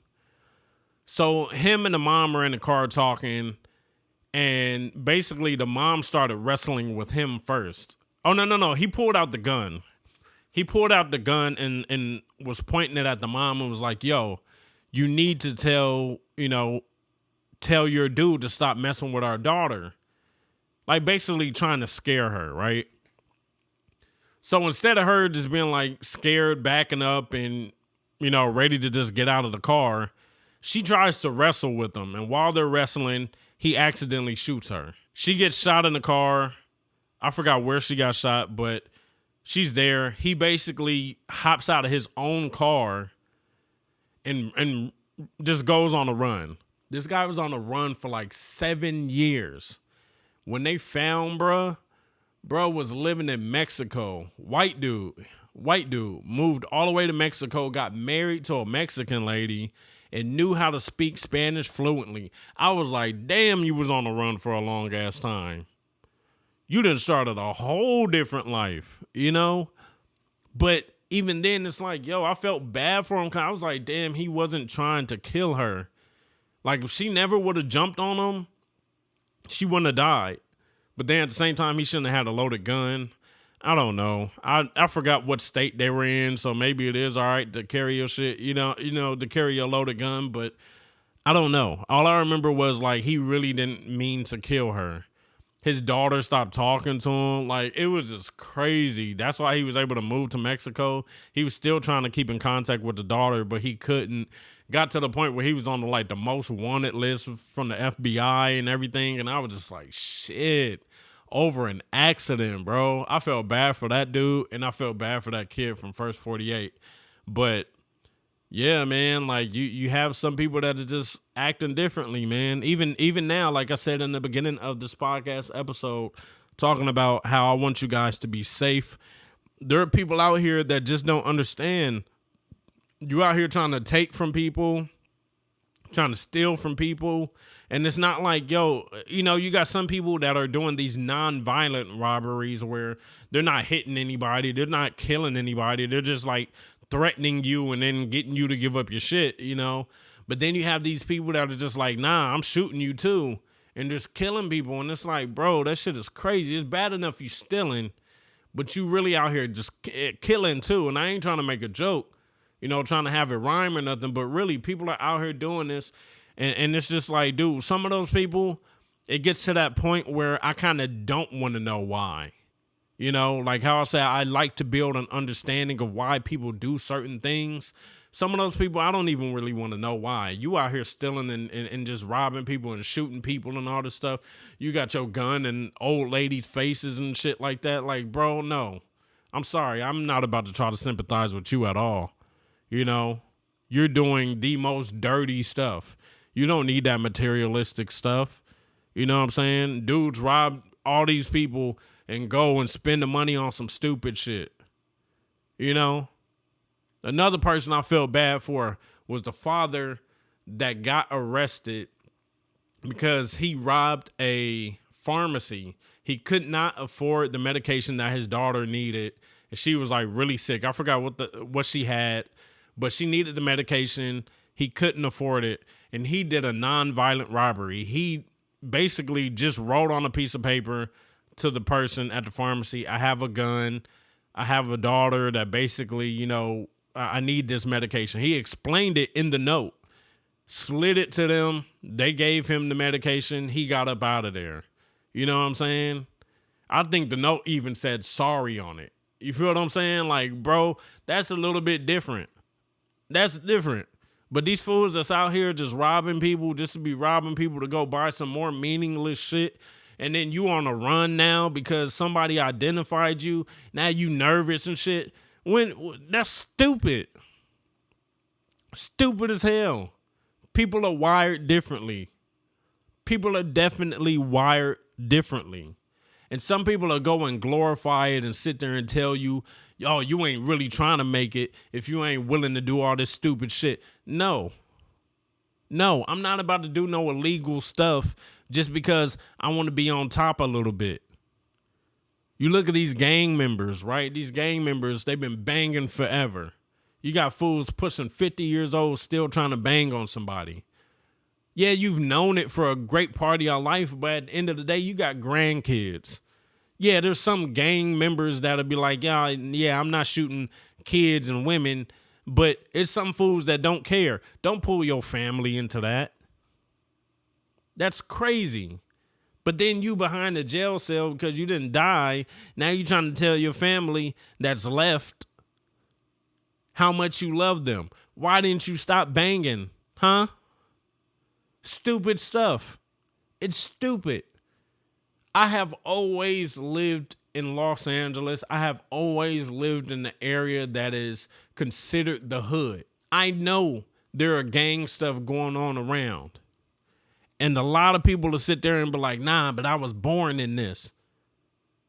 So him and the mom are in the car talking, and basically the mom started wrestling with him first. Oh, no. He pulled out the gun. He pulled out the gun and was pointing it at the mom and was like, yo, you need to tell your dude to stop messing with our daughter. Like basically trying to scare her, right? So instead of her just being like scared, backing up and, ready to just get out of the car. She tries to wrestle with him, and while they're wrestling, he accidentally shoots her. She gets shot in the car. I forgot where she got shot, but she's there. He basically hops out of his own car and just goes on a run. This guy was on a run for like 7 years. When they found bro was living in Mexico. White dude, moved all the way to Mexico, got married to a Mexican lady, and knew how to speak Spanish fluently. I was like, damn, you was on the run for a long ass time. You done started a whole different life, But even then, it's like, yo, I felt bad for him. Cause I was like, damn, he wasn't trying to kill her. Like, if she never would have jumped on him, she wouldn't have died. But then at the same time, he shouldn't have had a loaded gun. I don't know. I forgot what state they were in, so maybe it is all right to carry your shit, to carry your loaded gun, but I don't know. All I remember was, like, he really didn't mean to kill her. His daughter stopped talking to him. Like, it was just crazy. That's why he was able to move to Mexico. He was still trying to keep in contact with the daughter, but he couldn't. Got to the point where he was on the most wanted list from the FBI and everything. And I was just like, shit, over an accident, bro. I felt bad for that dude. And I felt bad for that kid from First 48. But yeah, man, like you have some people that are just acting differently, man. Even now, like I said in the beginning of this podcast episode, talking about how I want you guys to be safe. There are people out here that just don't understand. You out here trying to take from people, trying to steal from people. And it's not like, yo, you got some people that are doing these non-violent robberies where they're not hitting anybody. They're not killing anybody. They're just like threatening you and then getting you to give up your shit, But then you have these people that are just like, nah, I'm shooting you too. And just killing people. And it's like, bro, that shit is crazy. It's bad enough you stealing, but you really out here just killing too. And I ain't trying to make a joke, trying to have it rhyme or nothing. But really, people are out here doing this. And it's just like, dude, some of those people, it gets to that point where I kind of don't want to know why. Like how I say, I like to build an understanding of why people do certain things. Some of those people, I don't even really want to know why. You out here stealing and just robbing people and shooting people and all this stuff. You got your gun and old ladies' faces and shit like that. Like, bro, no. I'm sorry. I'm not about to try to sympathize with you at all. You're doing the most dirty stuff. You don't need that materialistic stuff. You know what I'm saying? Dudes rob all these people and go and spend the money on some stupid shit. Another person I felt bad for was the father that got arrested because he robbed a pharmacy. He could not afford the medication that his daughter needed. And she was like really sick. I forgot what she had, but she needed the medication. He couldn't afford it. And he did a non-violent robbery. He basically just wrote on a piece of paper to the person at the pharmacy, I have a gun. I have a daughter that basically, I need this medication. He explained it in the note, slid it to them. They gave him the medication. He got up out of there. You know what I'm saying? I think the note even said sorry on it. You feel what I'm saying? Like, bro, that's a little bit different. That's different. But these fools that's out here just robbing people, just to be robbing people to go buy some more meaningless shit. And then you on a run now because somebody identified you. Now you nervous and shit. That's stupid. Stupid as hell. People are wired differently. People are definitely wired differently. And some people are going glorify it and sit there and tell you, yo, you ain't really trying to make it if you ain't willing to do all this stupid shit. No, I'm not about to do no illegal stuff just because I want to be on top a little bit. You look at these gang members, right? These gang members, they've been banging forever. You got fools pushing 50 years old still trying to bang on somebody. Yeah, you've known it for a great part of your life, but at the end of the day, you got grandkids. Yeah, there's some gang members that'll be like, yeah, I'm not shooting kids and women, but it's some fools that don't care. Don't pull your family into that. That's crazy. But then you behind the jail cell because you didn't die. Now you're trying to tell your family that's left how much you love them. Why didn't you stop banging? Huh? Stupid stuff. It's stupid. I have always lived in Los Angeles. I have always lived in the area that is considered the hood. I know there are gang stuff going on around. And a lot of people will sit there and be like, nah, but I was born in this.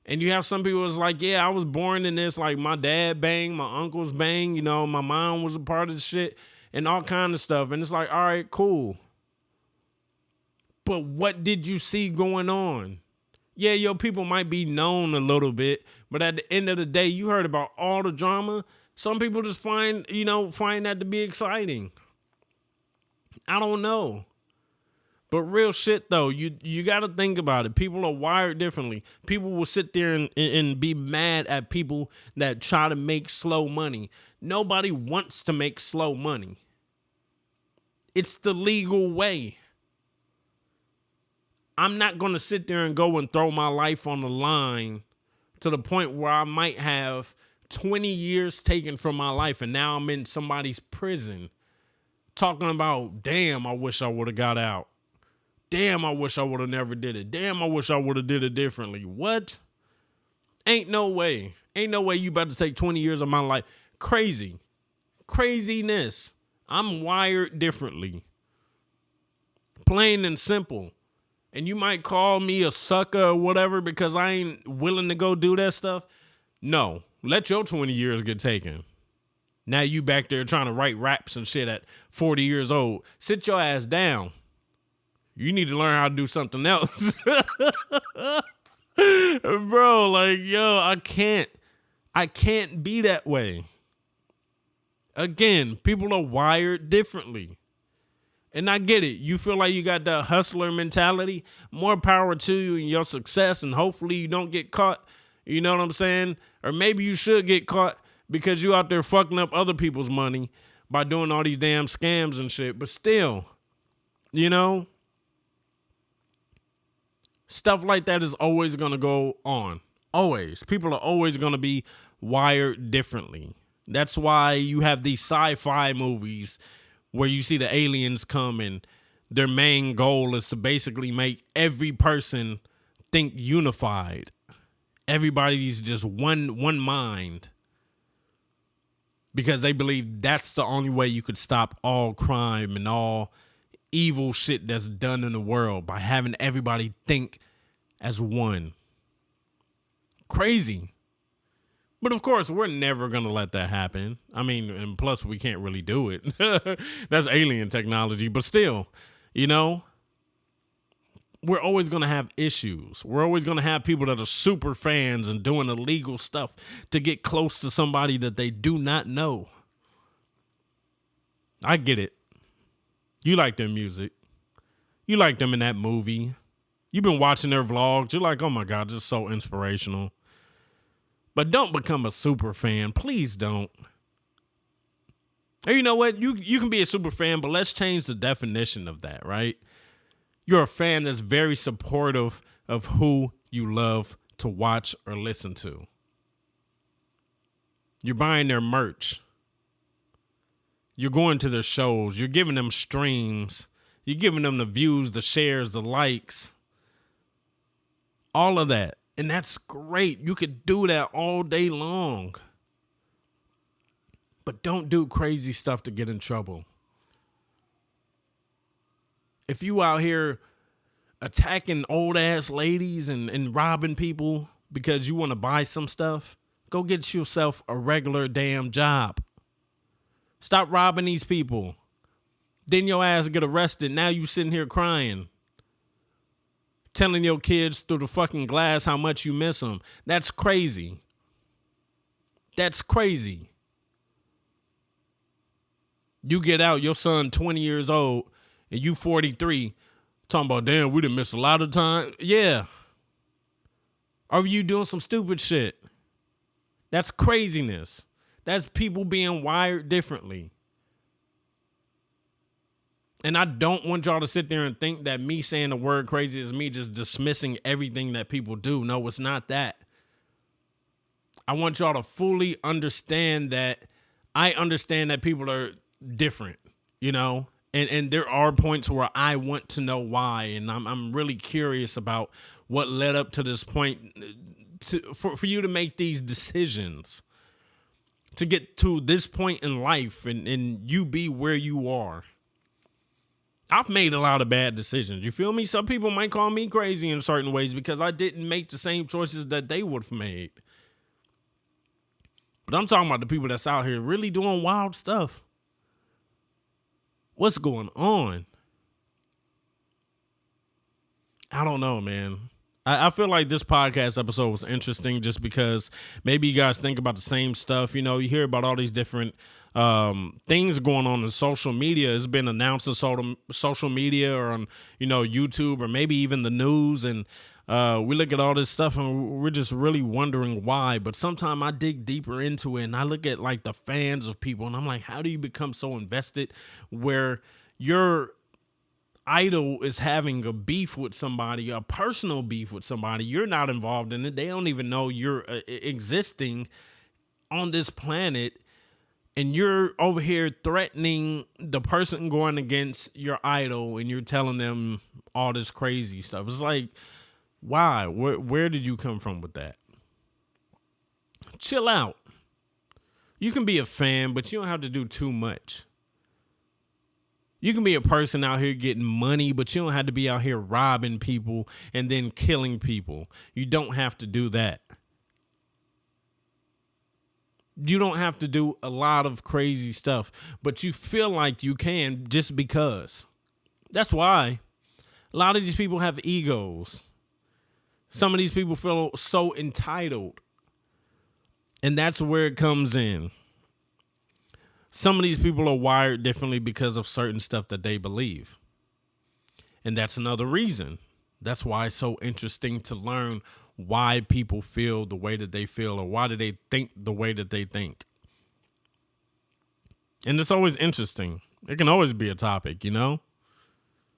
And you have some people that's like, yeah, I was born in this. Like my dad banged, my uncles banged, my mom was a part of the shit and all kind of stuff. And it's like, all right, cool. But what did you see going on? Yeah, your people might be known a little bit, but at the end of the day, you heard about all the drama. Some people just find that to be exciting. I don't know. But real shit though, you got to think about it. People are wired differently. People will sit there and be mad at people that try to make slow money. Nobody wants to make slow money. It's the legal way. I'm not going to sit there and go and throw my life on the line to the point where I might have 20 years taken from my life and now I'm in somebody's prison talking about, damn, I wish I would have got out. Damn, I wish I would have never did it. Damn, I wish I would have did it differently. What? Ain't no way. Ain't no way you about to take 20 years of my life. Crazy. Craziness. I'm wired differently. Plain and simple. And you might call me a sucker or whatever because I ain't willing to go do that stuff. No, let your 20 years get taken. Now you back there trying to write raps and shit at 40 years old. Sit your ass down. You need to learn how to do something else. Bro, like, yo, I can't be that way. Again, people are wired differently. And I get it. You feel like you got that hustler mentality. More power to you and your success. And hopefully you don't get caught. You know what I'm saying? Or maybe you should get caught because you out there fucking up other people's money by doing all these damn scams and shit. But still, stuff like that is always going to go on. Always. People are always going to be wired differently. That's why you have these sci-fi movies where you see the aliens come and their main goal is to basically make every person think unified. Everybody's just one mind. Because they believe that's the only way you could stop all crime and all evil shit that's done in the world, by having everybody think as one. Crazy. But of course, we're never going to let that happen. I mean, and plus we can't really do it. That's alien technology. But still, we're always going to have issues. We're always going to have people that are super fans and doing illegal stuff to get close to somebody that they do not know. I get it. You like their music. You like them in that movie. You've been watching their vlogs. You're like, oh my God, this is so inspirational. But don't become a super fan. Please don't. Or you know what? You can be a super fan, but let's change the definition of that, right? You're a fan that's very supportive of who you love to watch or listen to. You're buying their merch. You're going to their shows. You're giving them streams. You're giving them the views, the shares, the likes. All of that. And that's great. You could do that all day long. But don't do crazy stuff to get in trouble. If you out here attacking old ass ladies and robbing people because you want to buy some stuff, go get yourself a regular damn job. Stop robbing these people. Then your ass get arrested. Now you sitting here crying. Telling your kids through the fucking glass how much you miss them. That's crazy. That's crazy. You get out, your son 20 years old, and you 43, talking about, damn, we done missed a lot of time. Yeah. Are you doing some stupid shit? That's craziness. That's people being wired differently. And I don't want y'all to sit there and think that me saying the word crazy is me just dismissing everything that people do. No, it's not that. I want y'all to fully understand that I understand that people are different, you know? And there are points where I want to know why, and I'm really curious about what led up to this point for you to make these decisions, to get to this point in life and you be where you are. I've made a lot of bad decisions. You feel me? Some people might call me crazy in certain ways because I didn't make the same choices that they would have made. But I'm talking about the people that's out here really doing wild stuff. What's going on? I don't know, man. I feel like this podcast episode was interesting just because maybe you guys think about the same stuff. You know, you hear about all these different things going on in social media. It's been announced on social media or on, you know, YouTube or maybe even the news. And we look at all this stuff and we're just really wondering why. But sometimes I dig deeper into it and I look at like the fans of people and I'm like, how do you become so invested where your idol is having a beef with somebody, a personal beef with somebody? You're not involved in it. They don't even know you're existing on this planet. And you're over here threatening the person going against your idol and you're telling them all this crazy stuff. It's like, why? Where did you come from with that? Chill out. You can be a fan, but you don't have to do too much. You can be a person out here getting money, but you don't have to be out here robbing people and then killing people. You don't have to do that. You don't have to do a lot of crazy stuff, but you feel like you can just because. That's why a lot of these people have egos. Some of these people feel so entitled, and that's where it comes in. Some of these people are wired differently because of certain stuff that they believe. And that's another reason. That's why it's so interesting to learn why people feel the way that they feel or why do they think the way that they think. And it's always interesting. It can always be a topic, you know?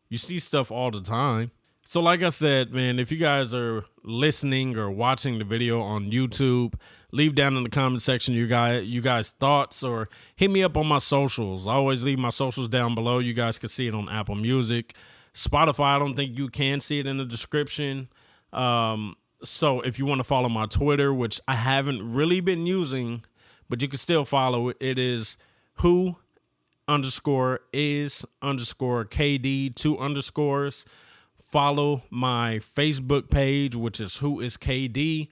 You see stuff all the time. So like I said, man, if you guys are listening or watching the video on YouTube, leave down in the comment section you guys thoughts or hit me up on my socials. I always leave my socials down below. You guys can see it on Apple Music. Spotify, I don't think you can see it in the description. So if you want to follow my Twitter, which I haven't really been using, but you can still follow it. It is who_is_KD 2 underscores. Follow my Facebook page, which is Who Is KD.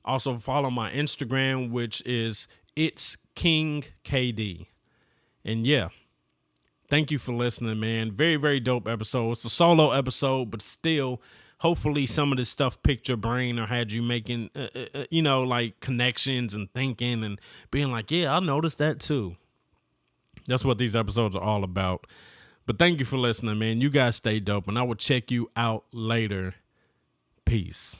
Also follow my Instagram, which is It's King KD. And yeah, thank you for listening, man. Very, very dope episode. It's a solo episode, but still, hopefully some of this stuff picked your brain or had you making, like connections and thinking and being like, yeah, I noticed that too. That's what these episodes are all about. But thank you for listening, man. You guys stay dope, and I will check you out later. Peace.